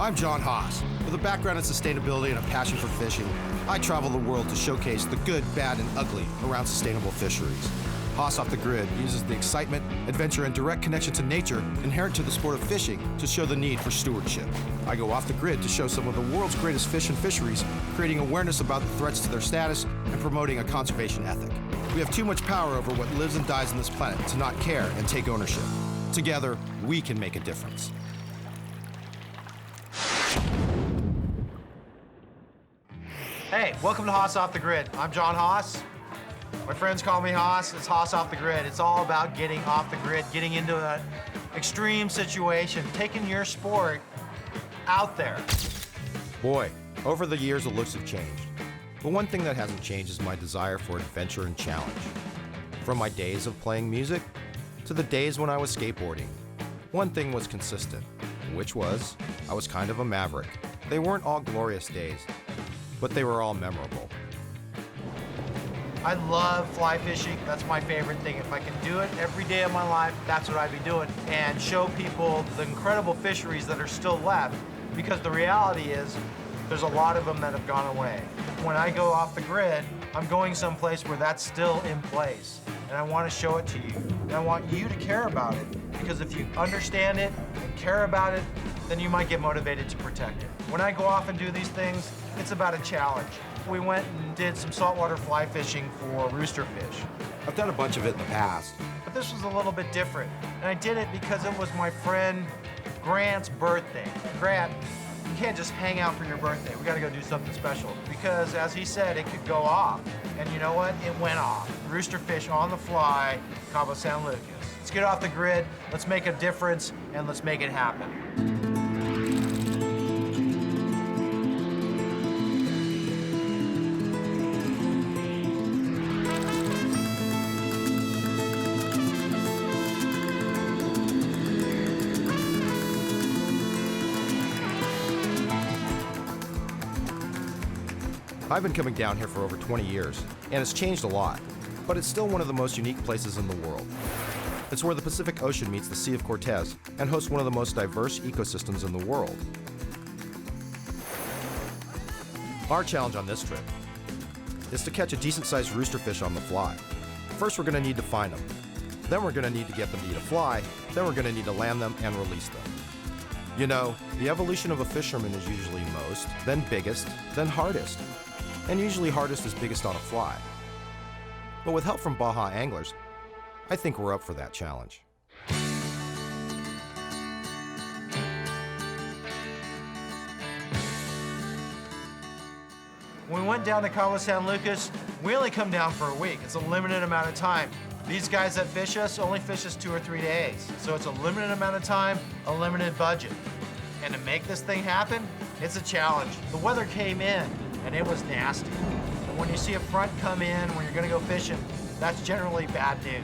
I'm John Haas. With a background in sustainability and a passion for fishing, I travel the world to showcase the good, bad, and ugly around sustainable fisheries. Haas Off the Grid uses the excitement, adventure, and direct connection to nature inherent to the sport of fishing to show the need for stewardship. I go off the grid to show some of the world's greatest fish and fisheries, creating awareness about the threats to their status and promoting a conservation ethic. We have too much power over what lives and dies on this planet to not care and take ownership. Together, we can make a difference. Hey, welcome to Haas Off the Grid. I'm John Haas. My friends call me Haas. It's Haas Off the Grid. It's all about getting off the grid, getting into an extreme situation, taking your sport out there. Boy, over the years the looks have changed. But one thing that hasn't changed is my desire for adventure and challenge. From my days of playing music to the days when I was skateboarding, one thing was consistent, which was I was kind of a maverick. They weren't all glorious days, but they were all memorable. I love fly fishing. That's my favorite thing. If I can do it every day of my life, that's what I'd be doing. And show people the incredible fisheries that are still left, because the reality is there's a lot of them that have gone away. When I go off the grid, I'm going someplace where that's still in place. And I want to show it to you. And I want you to care about it, because if you understand it and care about it, then you might get motivated to protect it. When I go off and do these things, it's about a challenge. We went and did some saltwater fly fishing for roosterfish. I've done a bunch of it in the past. But this was a little bit different. And I did it because it was my friend Grant's birthday. Grant, you can't just hang out for your birthday. We gotta go do something special. Because as he said, it could go off. And you know what? It went off. Roosterfish on the fly, Cabo San Lucas. Let's get off the grid, let's make a difference, and let's make it happen. I've been coming down here for over 20 years, and it's changed a lot, but it's still one of the most unique places in the world. It's where the Pacific Ocean meets the Sea of Cortez and hosts one of the most diverse ecosystems in the world. Our challenge on this trip is to catch a decent-sized roosterfish on the fly. First, we're going to need to find them. Then we're going to need to get them to eat a fly. Then we're going to need to land them and release them. You know, the evolution of a fisherman is usually most, then biggest, then hardest. And usually hardest is biggest on a fly. But with help from Baja Anglers, I think we're up for that challenge. When we went down to Cabo San Lucas, we only come down for a week. It's a limited amount of time. These guys that fish us only fish us 2 or 3 days. So it's a limited amount of time, a limited budget. And to make this thing happen, it's a challenge. The weather came in and it was nasty. And when you see a front come in when you're gonna go fishing, that's generally bad news.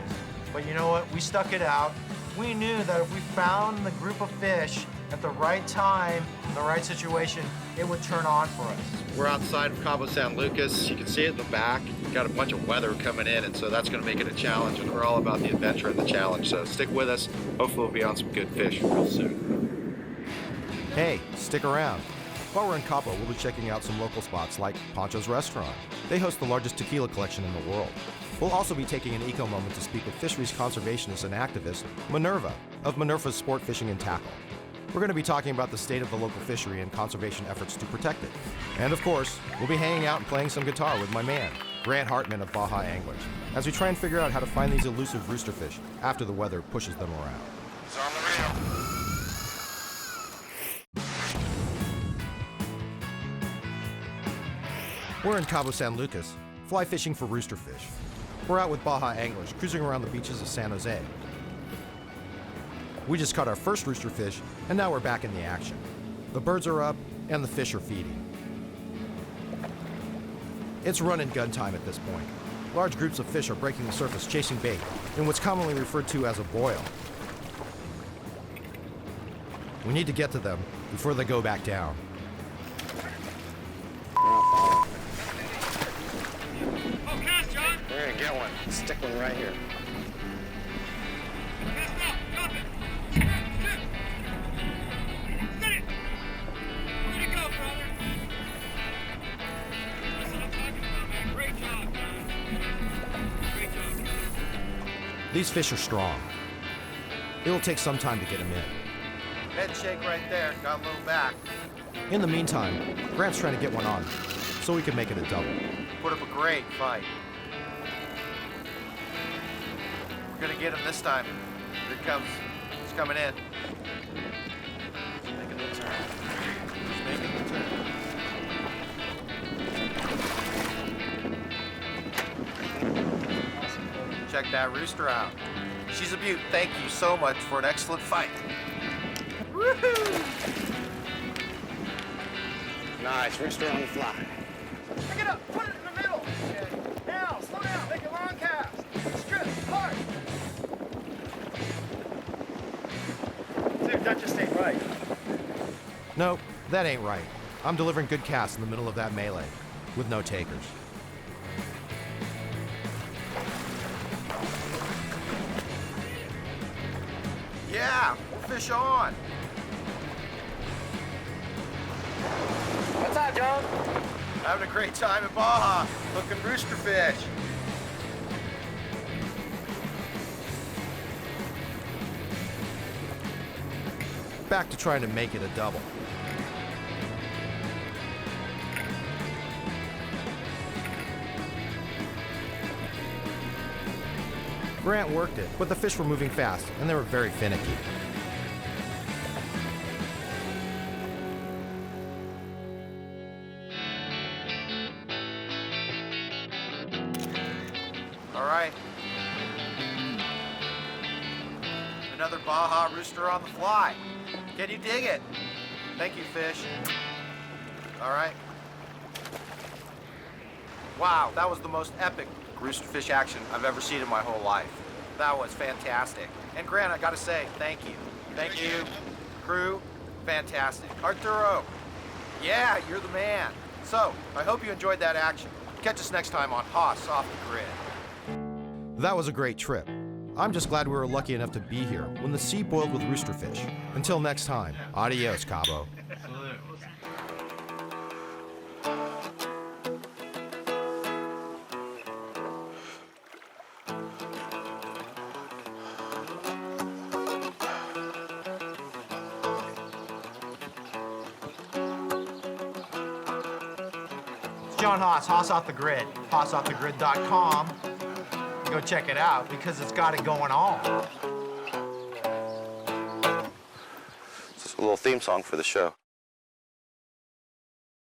But you know what? We stuck it out. We knew that if we found the group of fish at the right time, in the right situation, it would turn on for us. We're outside of Cabo San Lucas. You can see it in the back. We've got a bunch of weather coming in, and so that's gonna make it a challenge, and we're all about the adventure and the challenge. So stick with us. Hopefully we'll be on some good fish real soon. Hey, stick around. While we're in Cabo, we'll be checking out some local spots like Ponchos Restaurant. They host the largest tequila collection in the world. We'll also be taking an eco moment to speak with fisheries conservationist and activist Minerva of Minerva's Sport Fishing and Tackle. We're going to be talking about the state of the local fishery and conservation efforts to protect it. And of course, we'll be hanging out and playing some guitar with my man, Grant Hartman of Baja Anglers, as we try and figure out how to find these elusive roosterfish after the weather pushes them around. It's on the rail. We're in Cabo San Lucas, fly fishing for roosterfish. We're out with Baja Anglers, cruising around the beaches of San Jose. We just caught our first roosterfish, and now we're back in the action. The birds are up, and the fish are feeding. It's run and gun time at this point. Large groups of fish are breaking the surface chasing bait, in what's commonly referred to as a boil. We need to get to them before they go back down. We're gonna get one. Stick one right here. These fish are strong. It'll take some time to get them in. Head shake right there. Got a little back. In the meantime, Grant's trying to get one on, so we can make it a double. Put up a great fight. We're gonna get him this time. Here he comes. He's coming in. Making the turn. He's making the turn. Check that rooster out. She's a beaut. Thank you so much for an excellent fight. Woohoo! Nice, rooster on the fly. Pick it up, put it in the middle. Now, slow down, make a long cast. Strip, hard. Dude, that just ain't right. No, that ain't right. I'm delivering good casts in the middle of that melee, with no takers. Yeah, we'll fish on. What's up, John? Having a great time at Baja, hooking roosterfish. Back to trying to make it a double. Grant worked it, but the fish were moving fast, and they were very finicky. All right. Another Baja rooster on the fly. Can you dig it? Thank you, fish. All right. Wow, that was the most epic roosterfish action I've ever seen in my whole life. That was fantastic. And Grant, I gotta say, thank you. Thank you, crew. Fantastic. Arturo, yeah, you're the man. So, I hope you enjoyed that action. Catch us next time on Haas Off the Grid. That was a great trip. I'm just glad we were lucky enough to be here when the sea boiled with roosterfish. Until next time, adios, Cabo. It's John Haas, Haas Off the Grid, HaasOffTheGrid.com. Go check it out because it's got it going on. It's a little theme song for the show.